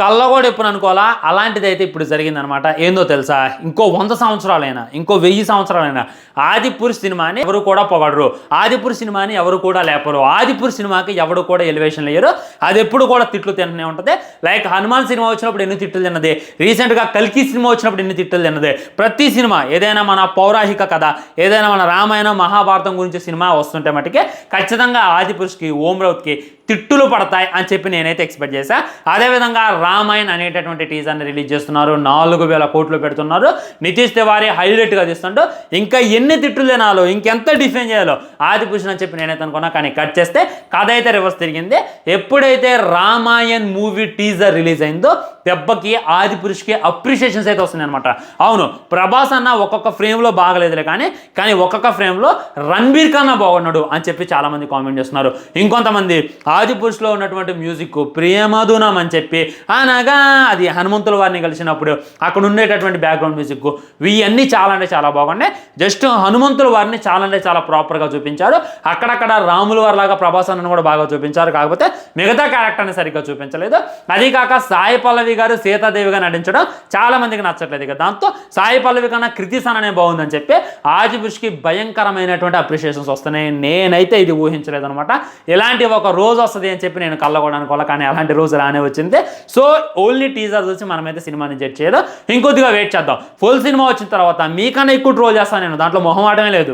కళ్ళగోడు ఎప్పుడు అనుకోవాలా, అలాంటిది అయితే ఇప్పుడు జరిగిందనమాట. ఏందో తెలుసా, ఇంకో 100 సంవత్సరాలైనా, ఇంకో 1000 సంవత్సరాలైనా ఆదిపురుష్ సినిమాని ఎవరు కూడా పొగడరు, ఆదిపురుష్ సినిమాని ఎవరు కూడా లేపరు, ఆదిపురుష్ సినిమాకి ఎవరు కూడా ఎలివేషన్ లేరు. అది ఎప్పుడు కూడా తిట్లు తింటూనే ఉంటుంది. లైక్ హనుమాన్ సినిమా వచ్చినప్పుడు ఎన్ని తిట్లు తిన్నది, రీసెంట్గా కల్కి సినిమా వచ్చినప్పుడు ఎన్ని తిట్లు తిన్నది. ప్రతి సినిమా ఏదైనా మన పౌరాహిక కథ, ఏదైనా మన రామాయణం మహాభారతం గురించి సినిమా వస్తుంటే మటుకే ఖచ్చితంగా ఆదిపురుష్కి, ఓం రౌత్కి తిట్టులు పడతాయి అని చెప్పి నేనైతే ఎక్స్పెక్ట్ చేశా. అదేవిధంగా రామాయణ్ అనేటటువంటి టీజర్ని రిలీజ్ చేస్తున్నారు, 4000 కోట్లు పెడుతున్నారు. నితీష్ తివారీ హైలైట్గా తీస్తుంటూ ఇంకా ఎన్ని తిట్టులు తినాలో, ఇంకెంత డిఫెండ్ చేయాలో ఆదిపురుష్ అని చెప్పి నేనైతే అనుకున్నా. కానీ కట్ చేస్తే కథ అయితే రివర్స్ తిరిగింది. ఎప్పుడైతే రామాయణ్ మూవీ టీజర్ రిలీజ్ అయిందో దెబ్బకి ఆదిపురుష్కి అప్రిషియేషన్స్ అయితే వస్తున్నాయి అనమాట. అవును, ప్రభాస్ అన్న ఒక్కొక్క ఫ్రేమ్లో బాగలేదులే, కానీ ఒక్కొక్క ఫ్రేమ్లో రణబీర్ కన్నా బాగున్నాడు అని చెప్పి చాలామంది కామెంట్ చేస్తున్నారు. ఇంకొంతమంది ఆదిపురుష్లో ఉన్నటువంటి మ్యూజిక్ ప్రియమధునం అని చెప్పి అనగా అది హనుమంతుల వారిని కలిసినప్పుడు అక్కడ ఉండేటటువంటి బ్యాక్గ్రౌండ్ మ్యూజిక్ ఇవన్నీ చాలా అంటే చాలా బాగున్నాయి. జస్ట్ హనుమంతుల వారిని చాలా అంటే చాలా ప్రాపర్గా చూపించారు. అక్కడక్కడ రాముల వారి లాగా ప్రభాస్ అన్నను కూడా బాగా చూపించారు. కాకపోతే మిగతా క్యారెక్టర్ని సరిగ్గా చూపించలేదు. అది కాక సాయి పల్లవి గారు సీతాదేవిగా నటించడం చాలా మందికి నచ్చట్లేదు. ఇక దాంతో సాయి పల్లవి కన్నా కృతి సననే బాగుందని చెప్పి ఆదిపురుష్కి భయంకరమైనటువంటి అప్రిషియేషన్స్ వస్తున్నాయి. నేనైతే ఇది ఊహించలేదు అనమాట. ఇలాంటి ఒక రోజు వస్తుంది అని చెప్పి నేను కళ్ళగొడ అనుకోవాలి, కానీ అలాంటి రోజు రానే వచ్చింది. సో ఓన్లీ టీజర్ చూసి మనమైతే సినిమాని జడ్జ్ చేయడం, ఇంకొద్దిగా వెయిట్ చేద్దాం. ఫుల్ సినిమా వచ్చిన తర్వాత మీకన్నా ఎక్కువ ట్రోల్ చేస్తాను నేను, దాంట్లో మొహమాటమే లేదు.